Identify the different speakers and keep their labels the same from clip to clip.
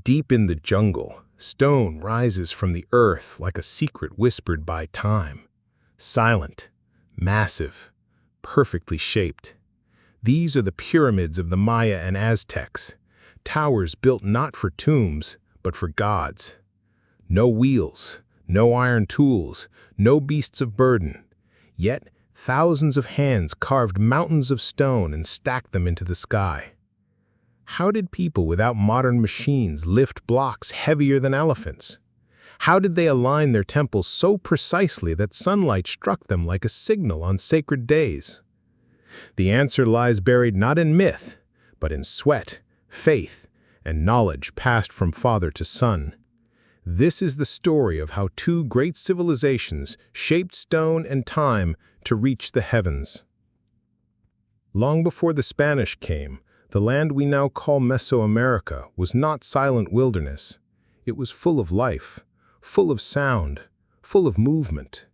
Speaker 1: Deep in the jungle, stone rises from the earth like a secret whispered by time. Silent, massive, perfectly shaped. These are the pyramids of the Maya and Aztecs, towers built not for tombs, but for gods. No wheels, no iron tools, no beasts of burden. Yet, thousands of hands carved mountains of stone and stacked them into the sky. How did people without modern machines lift blocks heavier than elephants? How did they align their temples so precisely that sunlight struck them like a signal on sacred days? The answer lies buried not in myth, but in sweat, faith, and knowledge passed from father to son. This is the story of how two great civilizations shaped stone and time to reach the heavens. Long before the Spanish came, the land we now call Mesoamerica was not silent wilderness. It was full of life, full of sound, full of movement.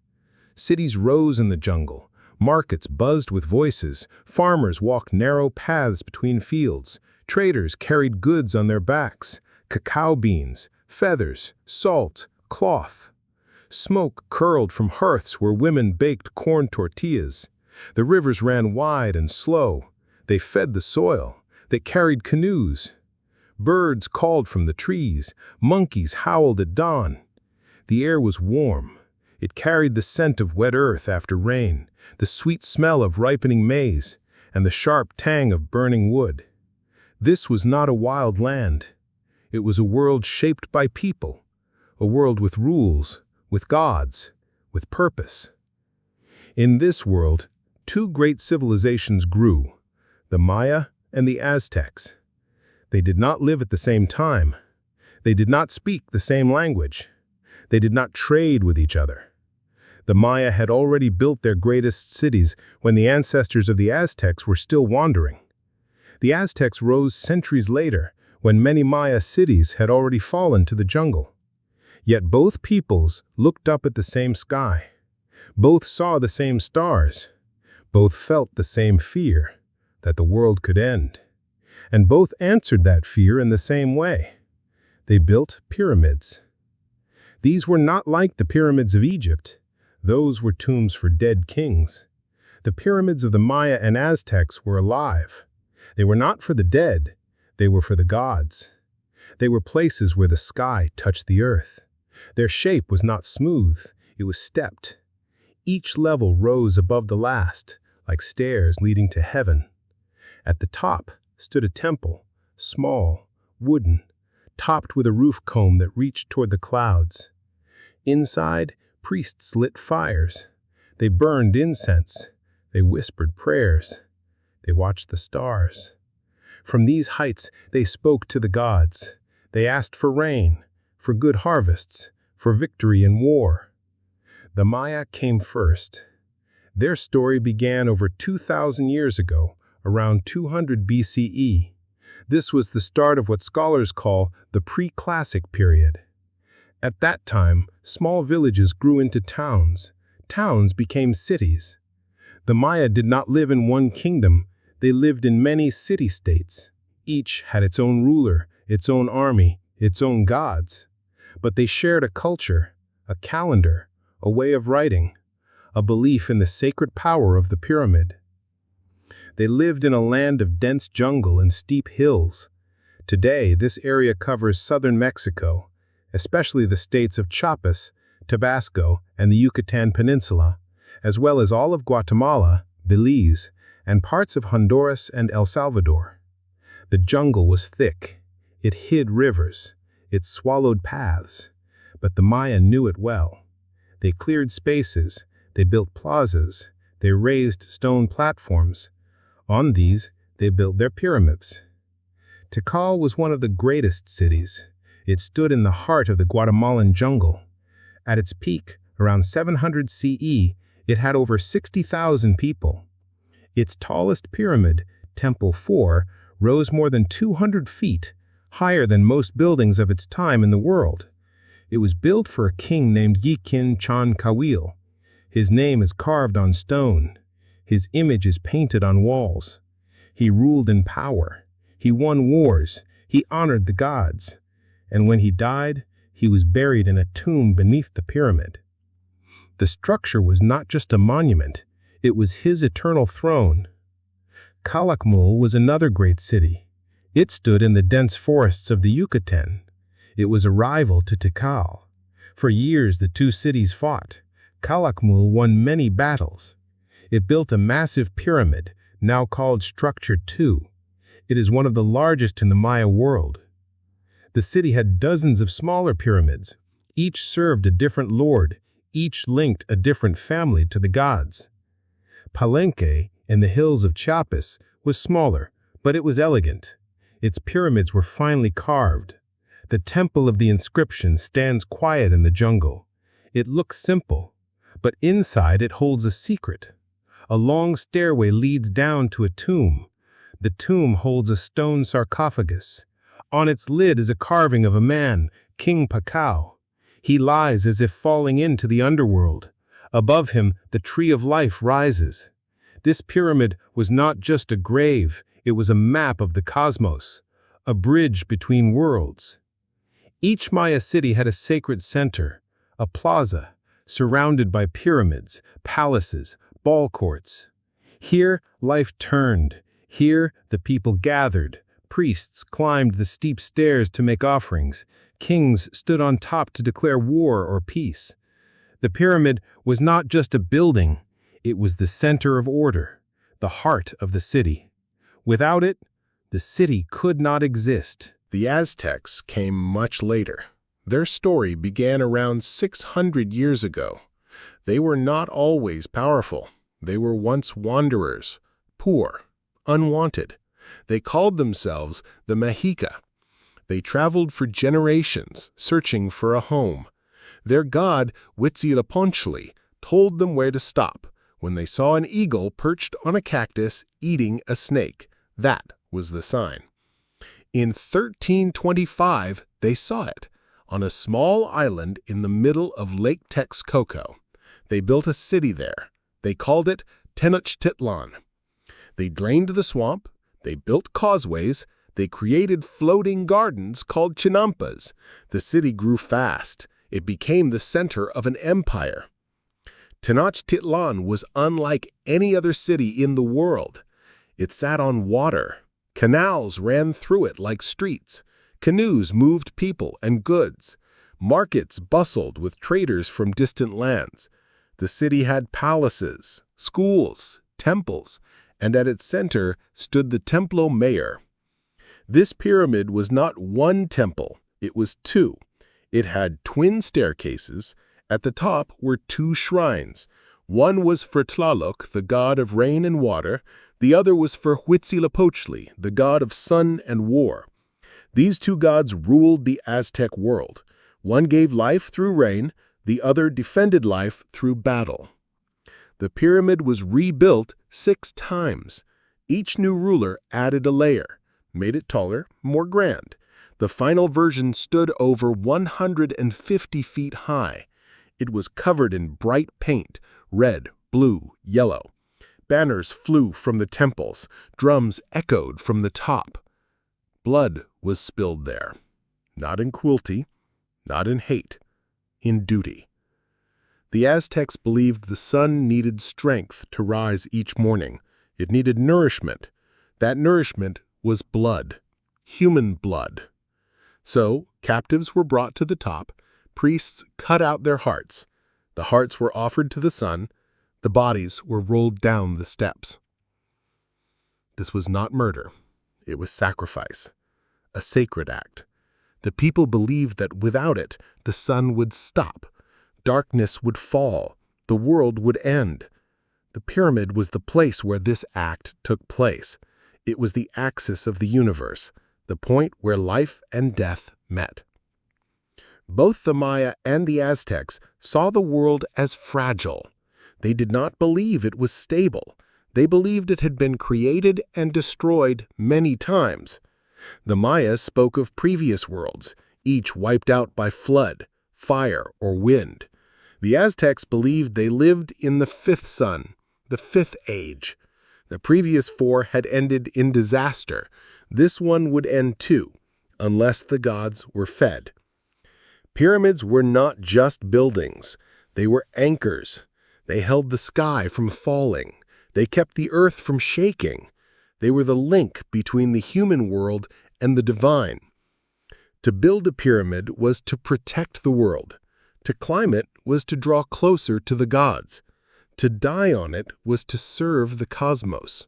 Speaker 1: Cities rose in the jungle, markets buzzed with voices, farmers walked narrow paths between fields, traders carried goods on their backs, cacao beans, feathers, salt, cloth. Smoke curled from hearths where women baked corn tortillas. The rivers ran wide and slow. They fed the soil. They carried canoes. Birds called from the trees. Monkeys howled at dawn. The air was warm. It carried the scent of wet earth after rain, the sweet smell of ripening maize, and the sharp tang of burning wood. This was not a wild land. It was a world shaped by people, a world with rules, with gods, with purpose. In this world, two great civilizations grew, the Maya and the Aztecs. They did not live at the same time. They did not speak the same language. They did not trade with each other. The Maya had already built their greatest cities when the ancestors of the Aztecs were still wandering. The Aztecs rose centuries later, when many Maya cities had already fallen to the jungle. Yet both peoples looked up at the same sky. Both saw the same stars. Both felt the same fear, that the world could end. And both answered that fear in the same way. They built pyramids. These were not like the pyramids of Egypt. Those were tombs for dead kings. The pyramids of the Maya and Aztecs were alive. They were not for the dead. They were for the gods. They were places where the sky touched the earth. Their shape was not smooth. It was stepped. Each level rose above the last, like stairs leading to heaven. At the top stood a temple, small, wooden, topped with a roof comb that reached toward the clouds. Inside, priests lit fires. They burned incense. They whispered prayers. They watched the stars. From these heights, they spoke to the gods. They asked for rain, for good harvests, for victory in war. The Maya came first. Their story began over 2,000 years ago, around 200 BCE. This was the start of what scholars call the pre-classic period. At that time, small villages grew into towns. Towns became cities. The Maya did not live in one kingdom. They lived in many city-states. Each had its own ruler, its own army, its own gods. But they shared a culture, a calendar, a way of writing, a belief in the sacred power of the pyramid. They lived in a land of dense jungle and steep hills. Today, this area covers southern Mexico, especially the states of Chiapas, Tabasco, and the Yucatan Peninsula, as well as all of Guatemala, Belize, and parts of Honduras and El Salvador. The jungle was thick. It hid rivers. It swallowed paths. But the Maya knew it well. They cleared spaces. They built plazas. They raised stone platforms. On these, they built their pyramids. Tikal was one of the greatest cities. It stood in the heart of the Guatemalan jungle. At its peak, around 700 CE, it had over 60,000 people. Its tallest pyramid, Temple 4, rose more than 200 feet, higher than most buildings of its time in the world. It was built for a king named Yikin Chan Kawil. His name is carved on stone. His image is painted on walls. He ruled in power. He won wars. He honored the gods. and when he died, he was buried in a tomb beneath the pyramid. The structure was not just a monument, it was his eternal throne. Calakmul was another great city. It stood in the dense forests of the Yucatan. It was a rival to Tikal. For years the two cities fought. Calakmul won many battles. It built a massive pyramid, now called Structure 2. It is one of the largest in the Maya world. The city had dozens of smaller pyramids. Each served a different lord, each linked a different family to the gods. Palenque, in the hills of Chiapas, was smaller, but it was elegant. Its pyramids were finely carved. The Temple of the Inscription stands quiet in the jungle. It looks simple, but inside it holds a secret. A long stairway leads down to a tomb. The tomb holds a stone sarcophagus. On its lid is a carving of a man, King Pakao. He lies as if falling into the underworld. Above him, the tree of life rises. This pyramid was not just a grave, it was a map of the cosmos, a bridge between worlds. Each Maya city had a sacred center, a plaza, surrounded by pyramids, palaces, ball courts. Here, life turned. Here, the people gathered. Priests climbed the steep stairs to make offerings. Kings stood on top to declare war or peace. The pyramid was not just a building, it was the center of order, the heart of the city. Without it, the city could not exist.
Speaker 2: The Aztecs came much later. Their story began around 600 years ago. They were not always powerful. They were once wanderers, poor, unwanted. They called themselves the Mexica. They traveled for generations, searching for a home. Their god, Huitzilopochtli, told them where to stop. When they saw an eagle perched on a cactus eating a snake, that was the sign. In 1325, they saw it, on a small island in the middle of Lake Texcoco. They built a city there. They called it Tenochtitlan. They drained the swamp. They built causeways. They created floating gardens called chinampas. The city grew fast. It became the center of an empire. Tenochtitlan was unlike any other city in the world. It sat on water. Canals ran through it like streets. Canoes moved people and goods. Markets bustled with traders from distant lands. The city had palaces, schools, temples, and at its center stood the Templo Mayor. This pyramid was not one temple, it was two. It had twin staircases. At the top were two shrines. One was for Tlaloc, the god of rain and water. The other was for Huitzilopochtli, the god of sun and war. These two gods ruled the Aztec world. One gave life through rain, the other defended life through battle. The pyramid was rebuilt 6 times. Each new ruler added a layer, made it taller, more grand. The final version stood over 150 feet high. It was covered in bright paint, red, blue, yellow. Banners flew from the temples. Drums echoed from the top. Blood was spilled there. Not in cruelty, not in hate, in duty. The Aztecs believed the sun needed strength to rise each morning. It needed nourishment. That nourishment was blood, human blood. So, captives were brought to the top. Priests cut out their hearts. The hearts were offered to the sun. The bodies were rolled down the steps. This was not murder. It was sacrifice, a sacred act. The people believed that without it, the sun would stop. Darkness would fall. The world would end. The pyramid was the place where this act took place. It was the axis of the universe, the point where life and death met. Both the Maya and the Aztecs saw the world as fragile. They did not believe it was stable. They believed it had been created and destroyed many times. The Maya spoke of previous worlds, each wiped out by flood, fire, or wind. The Aztecs believed they lived in the fifth sun, the fifth age. The previous 4 had ended in disaster. This one would end too. unless the gods were fed. Pyramids were not just buildings. They were anchors. They held the sky from falling. They kept the earth from shaking. They were the link between the human world and the divine. To build a pyramid was to protect the world. To climb it was to draw closer to the gods. To die on it was to serve the cosmos.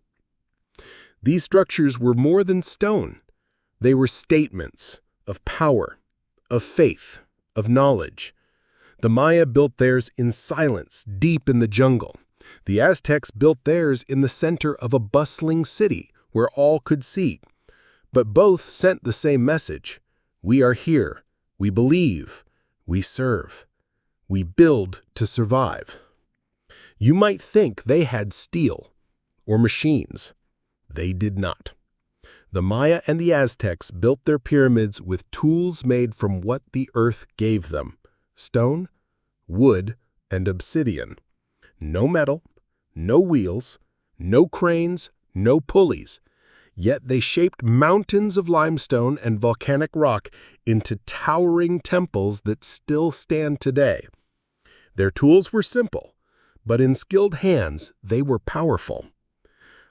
Speaker 2: These structures were more than stone. They were statements of power, of faith, of knowledge. The Maya built theirs in silence, deep in the jungle. The Aztecs built theirs in the center of a bustling city where all could see. But both sent the same message. We are here. We believe. We serve. We build to survive. You might think they had steel or machines. They did not. The Maya and the Aztecs built their pyramids with tools made from what the earth gave them: stone, wood, and obsidian. No metal, no wheels, no cranes, no pulleys. Yet they shaped mountains of limestone and volcanic rock into towering temples that still stand today. Their tools were simple, but in skilled hands they were powerful.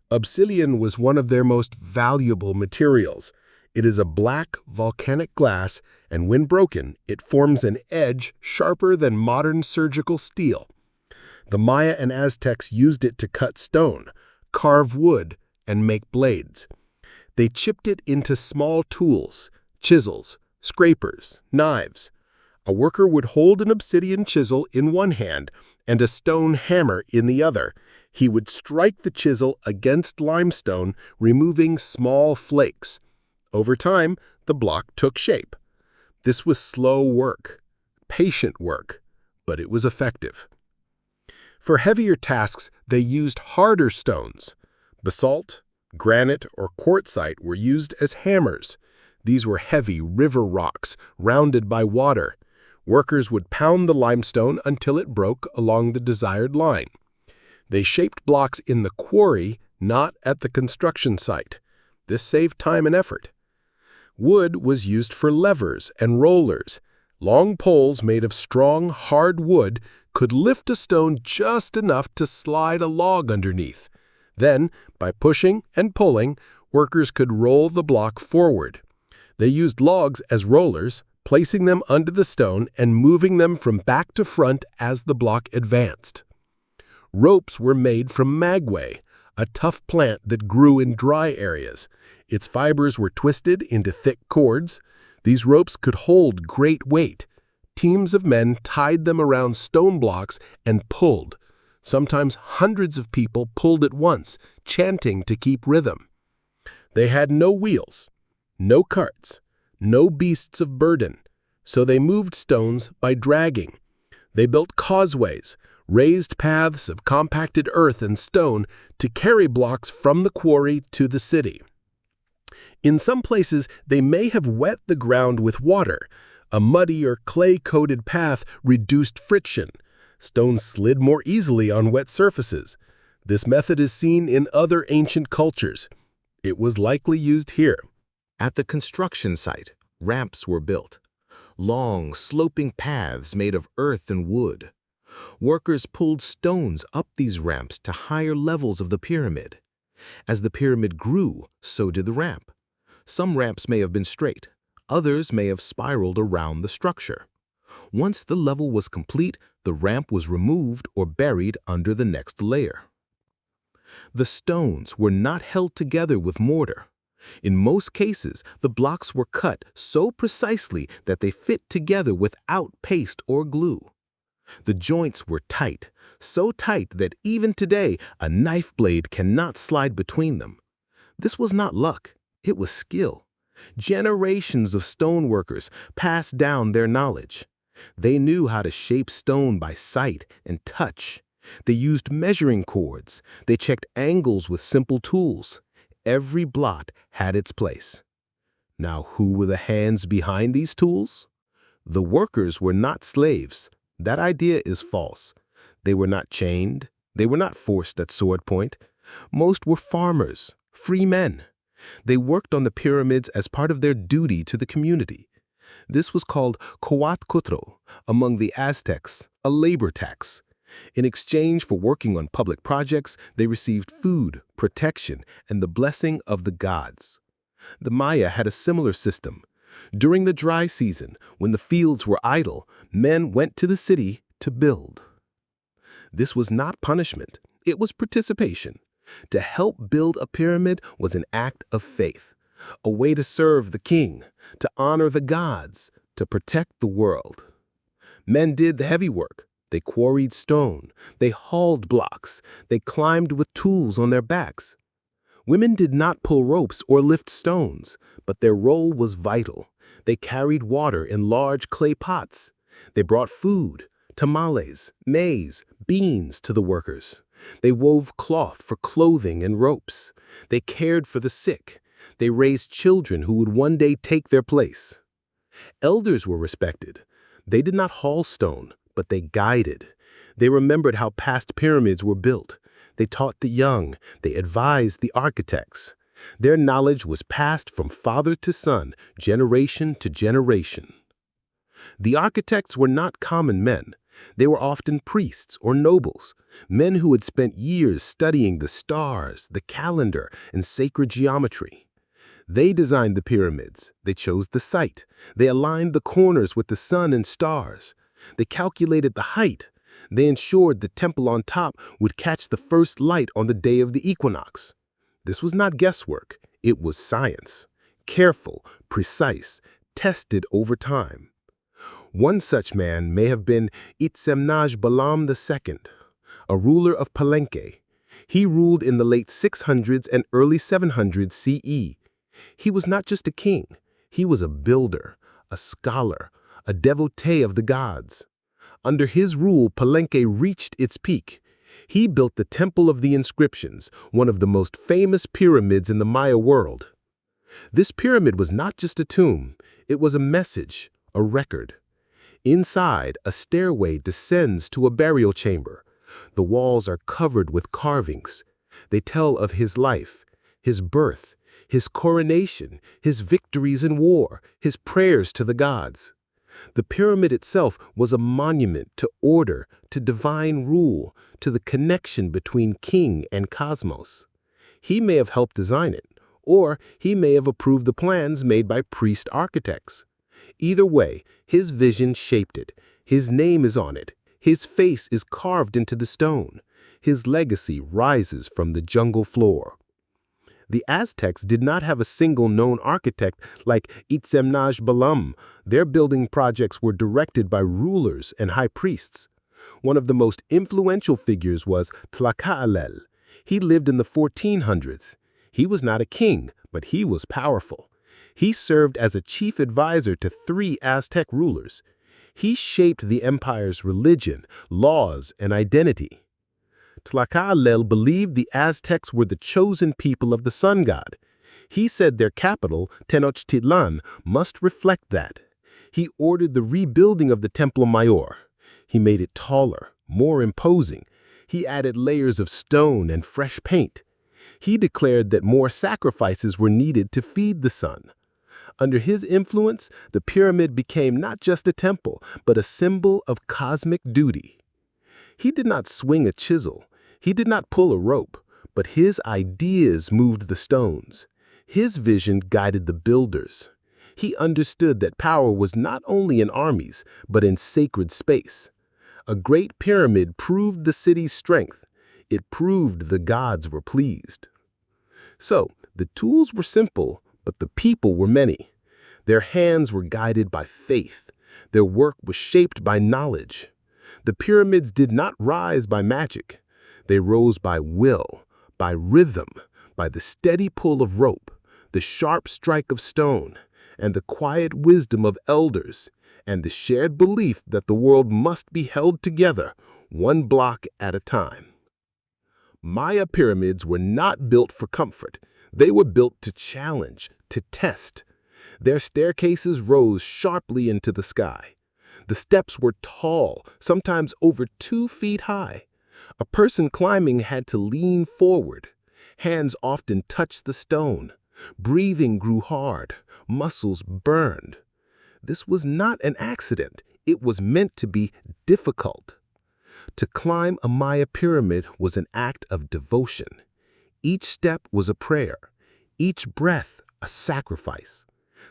Speaker 2: Obsidian was one of their most valuable materials. It is a black volcanic glass, and when broken, it forms an edge sharper than modern surgical steel. The Maya and Aztecs used it to cut stone, carve wood, and make blades. They chipped it into small tools: chisels, scrapers, knives. A worker would hold an obsidian chisel in one hand and a stone hammer in the other. He would strike the chisel against limestone, removing small flakes. Over time, the block took shape. This was slow work, patient work, but it was effective. For heavier tasks, they used harder stones. Basalt, granite, or quartzite were used as hammers. These were heavy river rocks, rounded by water. Workers would pound the limestone until it broke along the desired line. They shaped blocks in the quarry, not at the construction site. This saved time and effort. Wood was used for levers and rollers. Long poles made of strong, hard wood could lift a stone just enough to slide a log underneath. Then, by pushing and pulling, workers could roll the block forward. They used logs as rollers, placing them under the stone and moving them from back to front as the block advanced. Ropes were made from maguey, a tough plant that grew in dry areas. Its fibers were twisted into thick cords. These ropes could hold great weight. Teams of men tied them around stone blocks and pulled. Sometimes hundreds of people pulled at once, chanting to keep rhythm. They had no wheels, no carts, no beasts of burden, so they moved stones by dragging. They built causeways, raised paths of compacted earth and stone to carry blocks from the quarry to the city. In some places, they may have wet the ground with water. A muddy or clay-coated path reduced friction. Stones slid more easily on wet surfaces. This method is seen in other ancient cultures. It was likely used here.
Speaker 3: At the construction site, ramps were built. Long, sloping paths made of earth and wood. Workers pulled stones up these ramps to higher levels of the pyramid. As the pyramid grew, so did the ramp. Some ramps may have been straight. Others may have spiraled around the structure. Once the level was complete, the ramp was removed or buried under the next layer. The stones were not held together with mortar. In most cases, the blocks were cut so precisely that they fit together without paste or glue. The joints were tight, so tight that even today a knife blade cannot slide between them. This was not luck, it was skill. Generations of stoneworkers passed down their knowledge. They knew how to shape stone by sight and touch. They used measuring cords. They checked angles with simple tools. Every blot had its place. Now, who were the hands behind these tools? The workers were not slaves. That idea is false. They were not chained. They were not forced at sword point. Most were farmers, free men. They worked on the pyramids as part of their duty to the community. This was called coatcutro among the Aztecs, a labor tax. In exchange for working on public projects, they received food, protection, and the blessing of the gods. The Maya had a similar system. During the dry season, when the fields were idle, men went to the city to build. This was not punishment, it was participation. To help build a pyramid was an act of faith, a way to serve the king, to honor the gods, to protect the world. Men did the heavy work. They quarried stone, they hauled blocks, they climbed with tools on their backs. Women did not pull ropes or lift stones, but their role was vital. They carried water in large clay pots. They brought food, tamales, maize, beans to the workers. They wove cloth for clothing and ropes. They cared for the sick. They raised children who would one day take their place. Elders were respected. They did not haul stone, but they guided. They remembered how past pyramids were built. They taught the young. They advised the architects. Their knowledge was passed from father to son, generation to generation. The architects were not common men. They were often priests or nobles, men who had spent years studying the stars, the calendar, and sacred geometry. They designed the pyramids. They chose the site. They aligned the corners with the sun and stars. They calculated the height. They ensured the temple on top would catch the first light on the day of the equinox. This was not guesswork. It was science. Careful, precise, tested over time. One such man may have been Itzemnaj-Balam II, a ruler of Palenque. He ruled in the late 600s and early 700s CE. He was not just a king. He was a builder, a scholar, a devotee of the gods. Under his rule, Palenque reached its peak. He built the Temple of the Inscriptions, one of the most famous pyramids in the Maya world. This pyramid was not just a tomb. It was a message, a record. Inside, a stairway descends to a burial chamber. The walls are covered with carvings. They tell of his life, his birth, his coronation, his victories in war, his prayers to the gods. The pyramid itself was a monument to order, to divine rule, to the connection between king and cosmos. He may have helped design it, or he may have approved the plans made by priest architects. Either way, his vision shaped it. His name is on it. His face is carved into the stone. His legacy rises from the jungle floor. The Aztecs did not have a single known architect like Itzemnaj-Balam. Their building projects were directed by rulers and high priests. One of the most influential figures was Tlacaelel. He lived in the 1400s. He was not a king, but he was powerful. He served as a chief advisor to 3 Aztec rulers. He shaped the empire's religion, laws, and identity. Tlacaelel believed the Aztecs were the chosen people of the sun god. He said their capital, Tenochtitlan, must reflect that. He ordered the rebuilding of the Templo Mayor. He made it taller, more imposing. He added layers of stone and fresh paint. He declared that more sacrifices were needed to feed the sun. Under his influence, the pyramid became not just a temple, but a symbol of cosmic duty. He did not swing a chisel. He did not pull a rope, but his ideas moved the stones. His vision guided the builders. He understood that power was not only in armies, but in sacred space. A great pyramid proved the city's strength. It proved the gods were pleased. So, the tools were simple, but the people were many. Their hands were guided by faith. Their work was shaped by knowledge. The pyramids did not rise by magic. They rose by will, by rhythm, by the steady pull of rope, the sharp strike of stone, and the quiet wisdom of elders, and the shared belief that the world must be held together, one block at a time. Maya pyramids were not built for comfort. They were built to challenge, to test. Their staircases rose sharply into the sky. The steps were tall, sometimes over 2 feet high. A person climbing had to lean forward. Hands often touched the stone. Breathing grew hard, muscles burned. This was not an accident. It was meant to be difficult. To climb a Maya pyramid was an act of devotion. Each step was a prayer, each breath a sacrifice.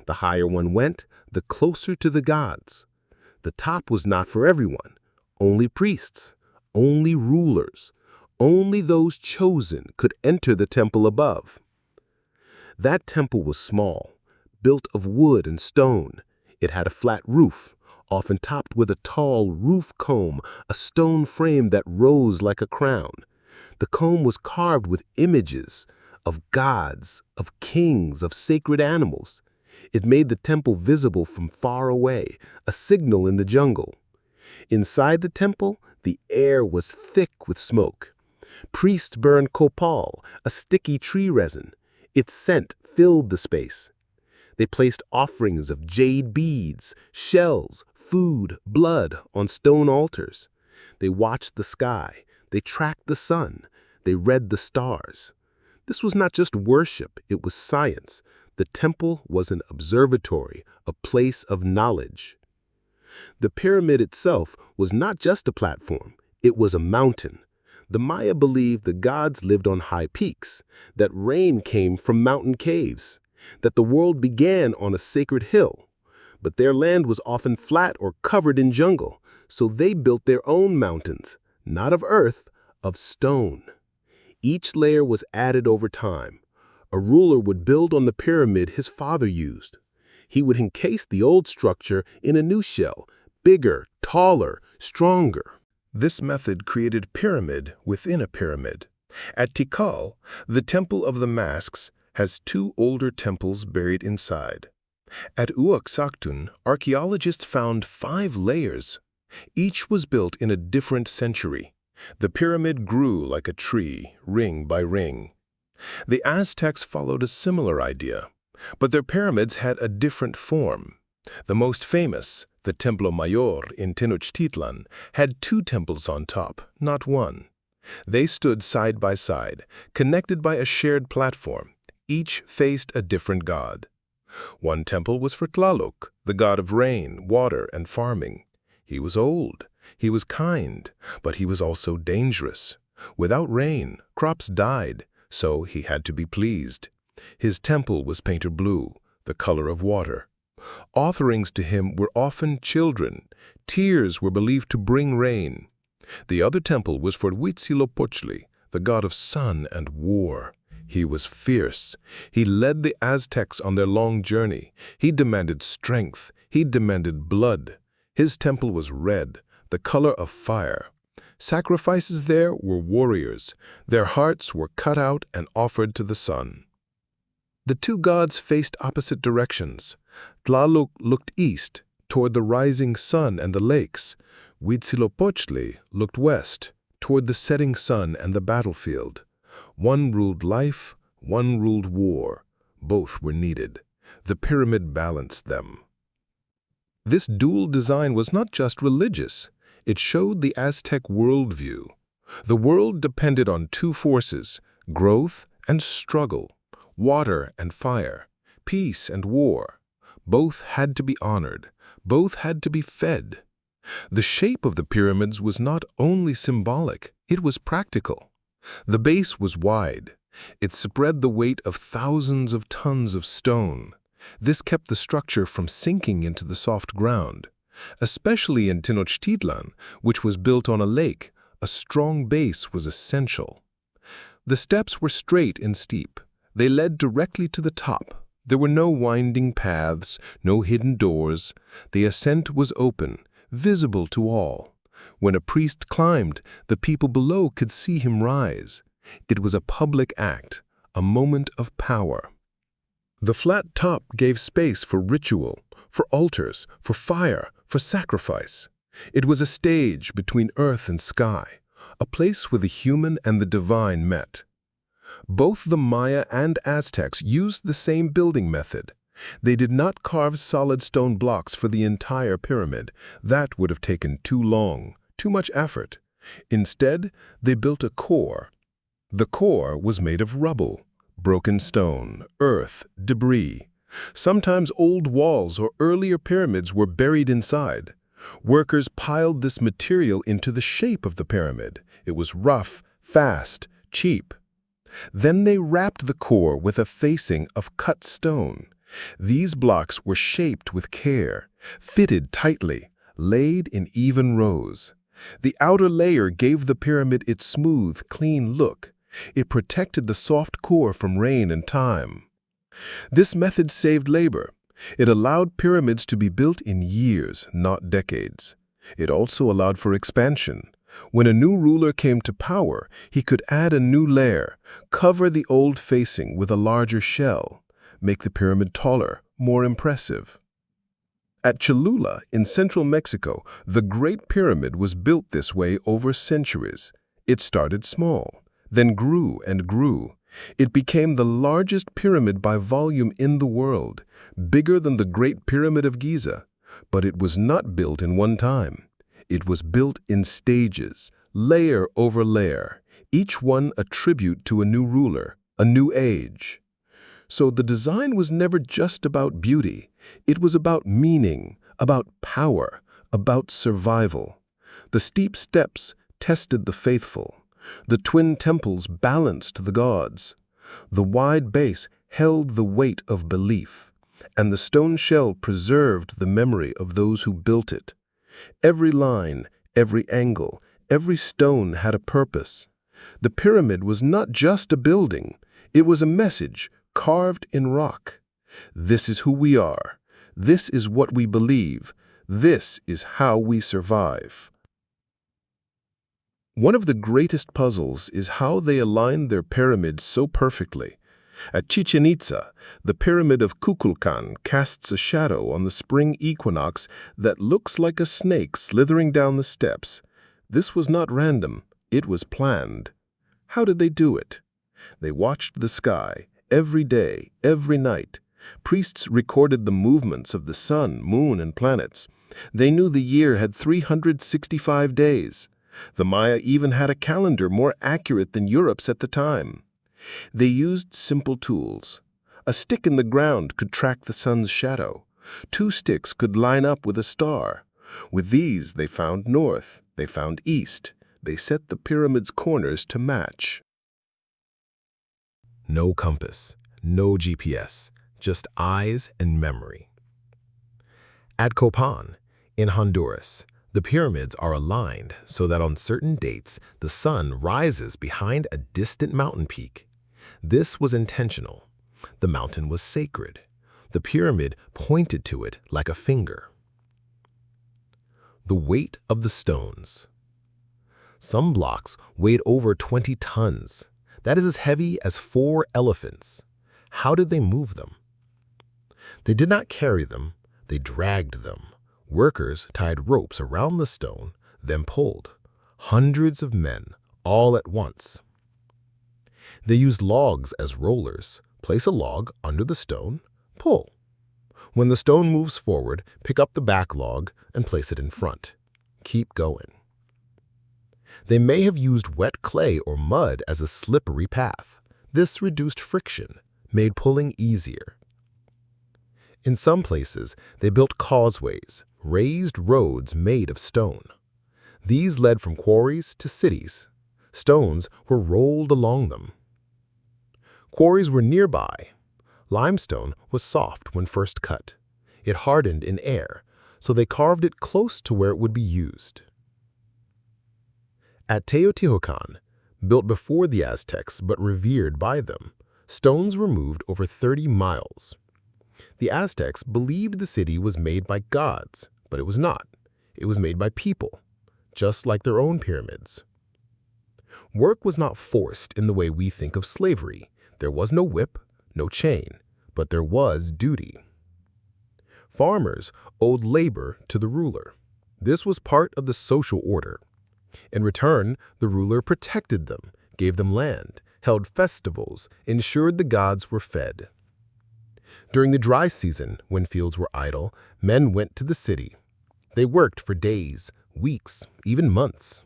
Speaker 3: The higher one went, the closer to the gods. The top was not for everyone. Only priests, only rulers, only those chosen could enter the temple above. That temple was small, built of wood and stone. It had a flat roof, often topped with a tall roof comb, a stone frame that rose like a crown. The comb was carved with images of gods, of kings, of sacred animals. It made the temple visible from far away, a signal in the jungle. Inside the temple, the air was thick with smoke. Priests burned copal, a sticky tree resin. Its scent filled the space. They placed offerings of jade beads, shells, food, blood on stone altars. They watched the sky. They tracked the sun. They read the stars. This was not just worship, it was science. The temple was an observatory, a place of knowledge. The pyramid itself was not just a platform, it was a mountain. The Maya believed the gods lived on high peaks, that rain came from mountain caves, that the world began on a sacred hill. But their land was often flat or covered in jungle, so they built their own mountains, not of earth, of stone. Each layer was added over time. A ruler would build on the pyramid his father used. He would encase the old structure in a new shell, bigger, taller, stronger.
Speaker 2: This method created pyramid within a pyramid. At Tikal, the Temple of the Masks has two older temples buried inside. At Uaxactun, archaeologists found 5 layers. Each was built in a different century. The pyramid grew like a tree, ring by ring. The Aztecs followed a similar idea, but their pyramids had a different form. The most famous, the Templo Mayor in Tenochtitlan, had 2 temples on top, not one. They stood side by side, connected by a shared platform. Each faced a different god. One temple was for Tlaloc, the god of rain, water, and farming. He was old, he was kind, but he was also dangerous. Without rain, crops died, so he had to be pleased. His temple was painted blue, the color of water. Offerings to him were often children. Tears were believed to bring rain. The other temple was for Huitzilopochtli, the god of sun and war. He was fierce. He led the Aztecs on their long journey. He demanded strength. He demanded blood. His temple was red, the color of fire. Sacrifices there were warriors. Their hearts were cut out and offered to the sun. The 2 gods faced opposite directions. Tlaloc looked east, toward the rising sun and the lakes. Huitzilopochtli looked west, toward the setting sun and the battlefield. One ruled life, one ruled war. Both were needed. The pyramid balanced them. This dual design was not just religious. It showed the Aztec worldview. The world depended on 2 forces, growth and struggle, water and fire, peace and war. Both had to be honored. Both had to be fed. The shape of the pyramids was not only symbolic, it was practical. The base was wide. It spread the weight of thousands of tons of stone. This kept the structure from sinking into the soft ground. Especially in Tenochtitlan, which was built on a lake, a strong base was essential. The steps were straight and steep. They led directly to the top. There were no winding paths, no hidden doors. The ascent was open, visible to all. When a priest climbed, the people below could see him rise. It was a public act, a moment of power. The flat top gave space for ritual, for altars, for fire, for sacrifice. It was a stage between earth and sky, a place where the human and the divine met. Both the Maya and Aztecs used the same building method. They did not carve solid stone blocks for the entire pyramid. That would have taken too long, too much effort. Instead, they built a core. The core was made of rubble, Broken stone, earth, debris. Sometimes old walls or earlier pyramids were buried inside. Workers piled this material into the shape of the pyramid. It was rough, fast, cheap. Then they wrapped the core with a facing of cut stone. These blocks were shaped with care, fitted tightly, laid in even rows. The outer layer gave the pyramid its smooth, clean look. It protected the soft core from rain and time. This method saved labor. It allowed pyramids to be built in years, not decades. It also allowed for expansion. When a new ruler came to power, he could add a new layer, cover the old facing with a larger shell, make the pyramid taller, more impressive. At Cholula, in central Mexico, the Great Pyramid was built this way over centuries. It started small, then grew and grew. It became the largest pyramid by volume in the world, bigger than the Great Pyramid of Giza. But it was not built in one time. It was built in stages, layer over layer, each one a tribute to a new ruler, a new age. So the design was never just about beauty. It was about meaning, about power, about survival. The steep steps tested the faithful. The twin temples balanced the gods. The wide base held the weight of belief, and the stone shell preserved the memory of those who built it. Every line, every angle, every stone had a purpose. The pyramid was not just a building. It was a message carved in rock. This is who we are. This is what we believe. This is how we survive. One of the greatest puzzles is how they aligned their pyramids so perfectly. At Chichen Itza, the pyramid of Kukulkan casts a shadow on the spring equinox that looks like a snake slithering down the steps. This was not random. It was planned. How did they do it? They watched the sky every day, every night. Priests recorded the movements of the sun, moon, and planets. They knew the year had 365 days. The Maya even had a calendar more accurate than Europe's at the time. They used simple tools. A stick in the ground could track the sun's shadow. 2 sticks could line up with a star. With these, they found north, they found east. They set the pyramid's corners to match.
Speaker 3: No compass, no GPS, just eyes and memory. At Copan, in Honduras, the pyramids are aligned so that on certain dates, the sun rises behind a distant mountain peak. This was intentional. The mountain was sacred. The pyramid pointed to it like a finger. The weight of the stones. Some blocks weighed over 20 tons. That is as heavy as 4 elephants. How did they move them? They did not carry them, they dragged them. Workers tied ropes around the stone, then pulled. Hundreds of men, all at once. They used logs as rollers. Place a log under the stone, pull. When the stone moves forward, pick up the back log and place it in front. Keep going. They may have used wet clay or mud as a slippery path. This reduced friction, made pulling easier. In some places, they built causeways, raised roads made of stone. These led from quarries to cities. Stones were rolled along them. Quarries were nearby. Limestone was soft when first cut. It hardened in air, so they carved it close to where it would be used. At Teotihuacan, built before the Aztecs but revered by them, stones were moved over 30 miles. The Aztecs believed the city was made by gods, but it was not. It was made by people, just like their own pyramids. Work was not forced in the way we think of slavery. There was no whip, no chain, but there was duty. Farmers owed labor to the ruler. This was part of the social order. In return, the ruler protected them, gave them land, held festivals, ensured the gods were fed. During the dry season, when fields were idle, men went to the city. They worked for days, weeks, even months.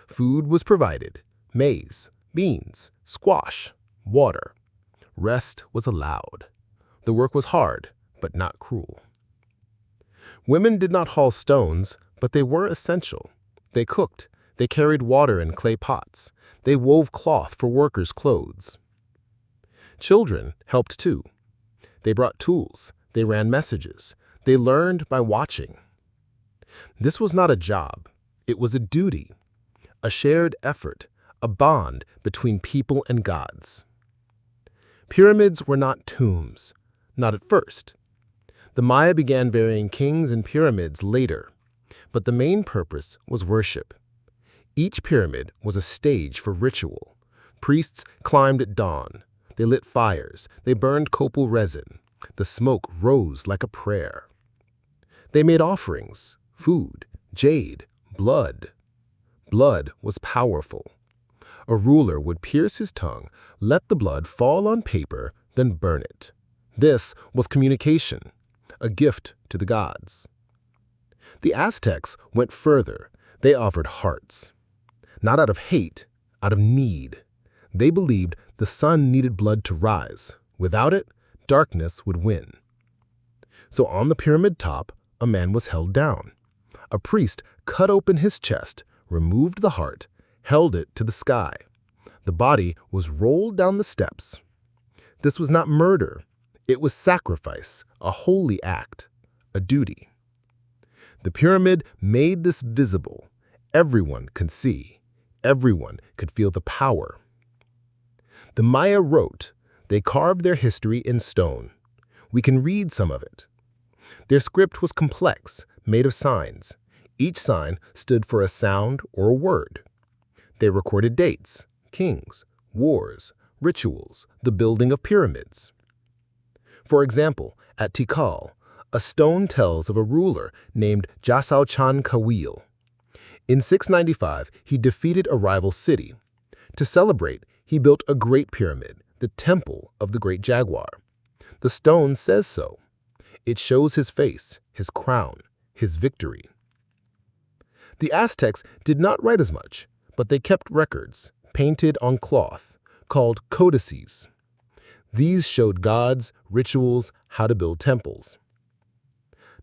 Speaker 3: Food was provided: maize, beans, squash, water.
Speaker 1: Rest was allowed. The work was hard, but not cruel. Women did not haul stones, but they were essential. They cooked. They carried water in clay pots. They wove cloth for workers' clothes. Children helped too. They brought tools. They ran messages. They learned by watching. This was not a job. It was a duty, a shared effort, a bond between people and gods. Pyramids were not tombs, not at first. The Maya began burying kings in pyramids later, but the main purpose was worship. Each pyramid was a stage for ritual. Priests climbed at dawn. They lit fires. They burned copal resin. The smoke rose like a prayer. They made offerings, food, jade, blood. Blood was powerful. A ruler would pierce his tongue, let the blood fall on paper, then burn it. This was communication, a gift to the gods. The Aztecs went further. They offered hearts. Not out of hate, out of need. They believed the sun needed blood to rise. Without it, darkness would win. So on the pyramid top, a man was held down. A priest cut open his chest, removed the heart, held it to the sky. The body was rolled down the steps. This was not murder. It was sacrifice, a holy act, a duty. The pyramid made this visible. Everyone could see. Everyone could feel the power. The Maya wrote. They carved their history in stone. We can read some of it. Their script was complex, made of signs. Each sign stood for a sound or a word. They recorded dates, kings, wars, rituals, the building of pyramids. For example, at Tikal, a stone tells of a ruler named Jasau-Chan Kawil. In 695, he defeated a rival city. To celebrate, he built a great pyramid, the Temple of the Great Jaguar. The stone says so. It shows his face, his crown, his victory. The Aztecs did not write as much, but they kept records, painted on cloth, called codices. These showed gods, rituals, how to build temples.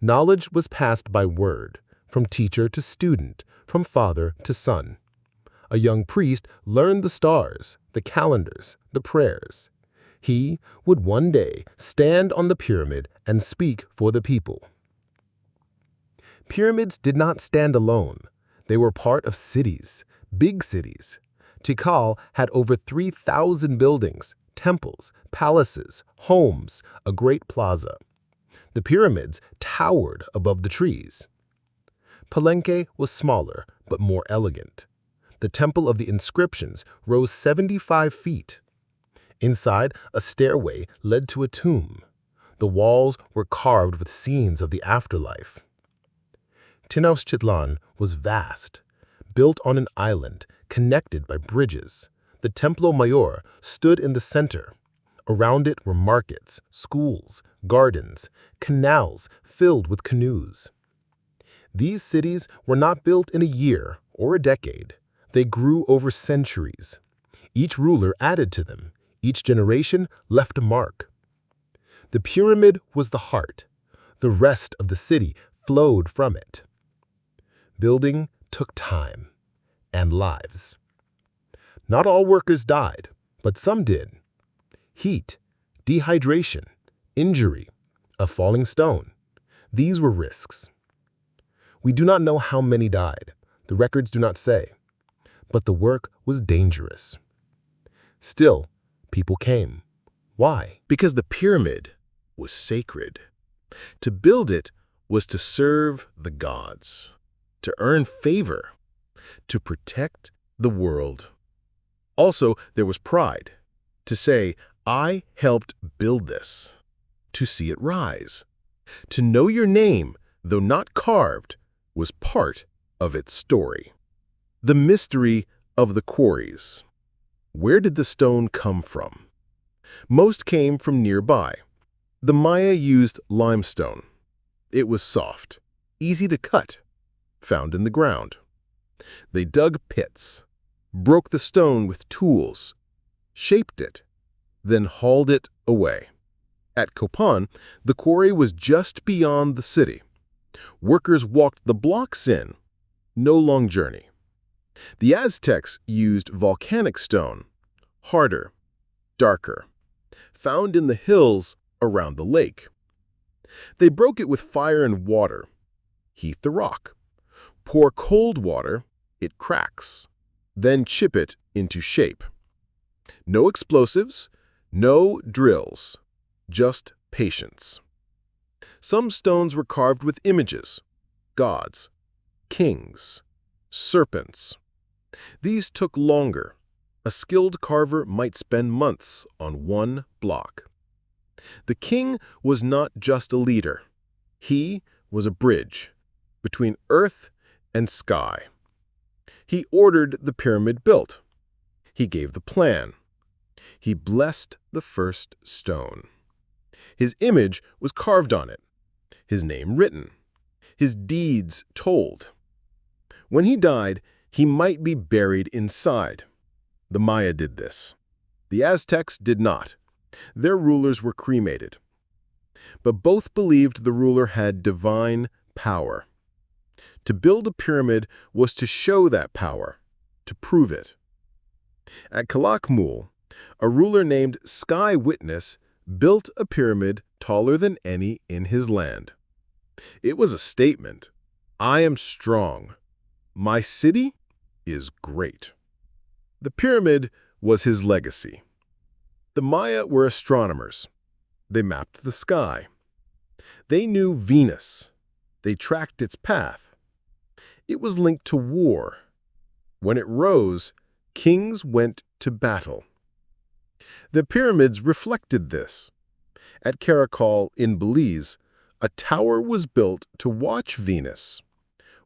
Speaker 1: Knowledge was passed by word, from teacher to student, from father to son. A young priest learned the stars, the calendars, the prayers. He would one day stand on the pyramid and speak for the people. Pyramids did not stand alone. They were part of cities, big cities. Tikal had over 3,000 buildings, temples, palaces, homes, a great plaza. The pyramids towered above the trees. Palenque was smaller, but more elegant. The Temple of the Inscriptions rose 75 feet. Inside, a stairway led to a tomb. The walls were carved with scenes of the afterlife. Tenochtitlan was vast, built on an island, connected by bridges. The Templo Mayor stood in the center. Around it were markets, schools, gardens, canals filled with canoes. These cities were not built in a year or a decade. They grew over centuries. Each ruler added to them. Each generation left a mark. The pyramid was the heart. The rest of the city flowed from it. Building took time and lives. Not all workers died, but some did. Heat, dehydration, injury, a falling stone. These were risks. We do not know how many died. The records do not say. But the work was dangerous. Still, people came. Why?
Speaker 2: Because the pyramid was sacred. To build it was to serve the gods, to earn favor, to protect the world. Also, there was pride, to say, I helped build this, to see it rise. To know your name, though not carved, was part of its story. The mystery of the quarries. Where did the stone come from? Most came from nearby. The Maya used limestone. It was soft, easy to cut, found in the ground. They dug pits, broke the stone with tools, shaped it. then hauled it away. At Copan, the quarry was just beyond the city. Workers walked the blocks in, no long journey. The Aztecs used volcanic stone, harder, darker, found in the hills around the lake. They broke it with fire and water, heat the rock, pour cold water, it cracks, then chip it into shape. No explosives, no drills, just patience. Some stones were carved with images, gods, kings, serpents. These took longer. A skilled carver might spend months on one block. The king was not just a leader. He was a bridge between earth and sky. He ordered the pyramid built. He gave the plan. He blessed the first stone. His image was carved on it, his name written, his deeds told. When he died, he might be buried inside. The Maya did this. The Aztecs did not. Their rulers were cremated. But both believed the ruler had divine power. To build a pyramid was to show that power, to prove it. At Calakmul, a ruler named Sky Witness built a pyramid taller than any in his land. It was a statement. I am strong. My city is great. The pyramid was his legacy. The Maya were astronomers. They mapped the sky. They knew Venus. They tracked its path. It was linked to war. When it rose, kings went to battle. The pyramids reflected this. At Karakol in Belize, a tower was built to watch Venus.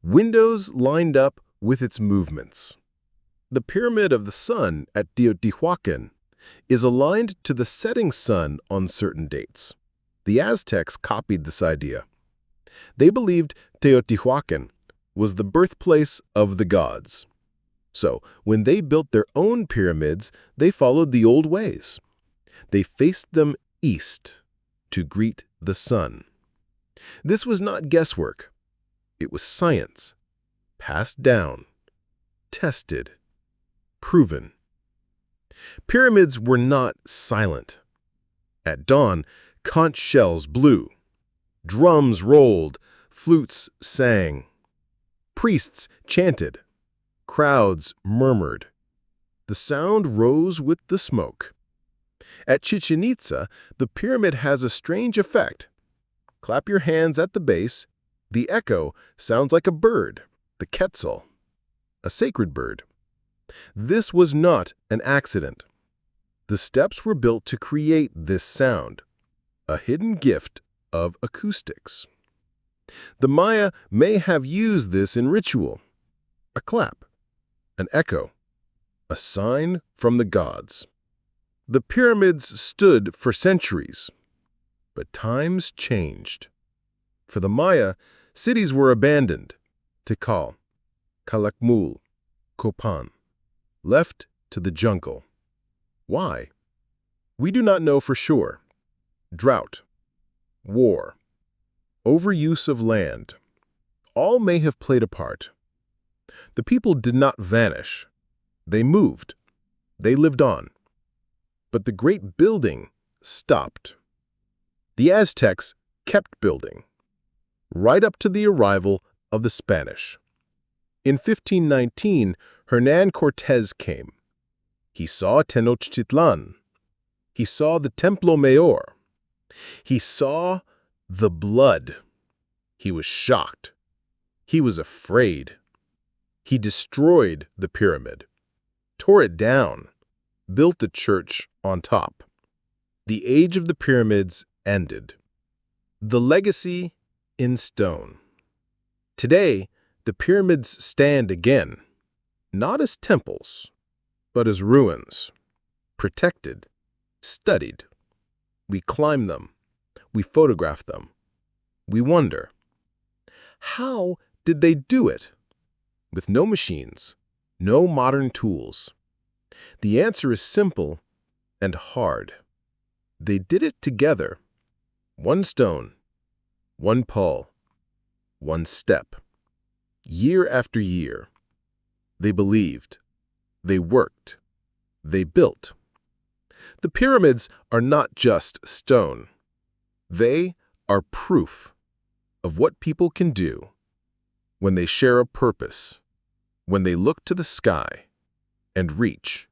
Speaker 2: Windows lined up with its movements. The Pyramid of the Sun at Teotihuacan is aligned to the setting sun on certain dates. The Aztecs copied this idea. They believed Teotihuacan was the birthplace of the gods. So, when they built their own pyramids, they followed the old ways. They faced them east to greet the sun. This was not guesswork. It was science, passed down, tested, proven. Pyramids were not silent. At dawn, conch shells blew. Drums rolled, flutes sang. Priests chanted. Crowds murmured. The sound rose with the smoke. At Chichen Itza, the pyramid has a strange effect. Clap your hands at the base. The echo sounds like a bird, the quetzal, a sacred bird. This was not an accident. The steps were built to create this sound, a hidden gift of acoustics. The Maya may have used this in ritual. A clap, an echo, a sign from the gods. The pyramids stood for centuries, but times changed. For the Maya, cities were abandoned. Tikal, Calakmul, Copan, left to the jungle. Why? We do not know for sure. Drought, war, overuse of land, all may have played a part. The people did not vanish. They moved. They lived on. But the great building stopped. The Aztecs kept building, right up to the arrival of the Spanish. In 1519, Hernán Cortés came. He saw Tenochtitlan. He saw the Templo Mayor. He saw the blood. He was shocked. He was afraid. He destroyed the pyramid, tore it down, built a church on top. The age of the pyramids ended. The legacy in stone. Today, the pyramids stand again, not as temples, but as ruins, protected, studied. We climb them. We photograph them. We wonder, how did they do it? With no machines, no modern tools. The answer is simple and hard. They did it together. One stone, one pull, one step. Year after year. They believed. They worked. They built. The pyramids are not just stone. They are proof of what people can do when they share a purpose, when they look to the sky and reach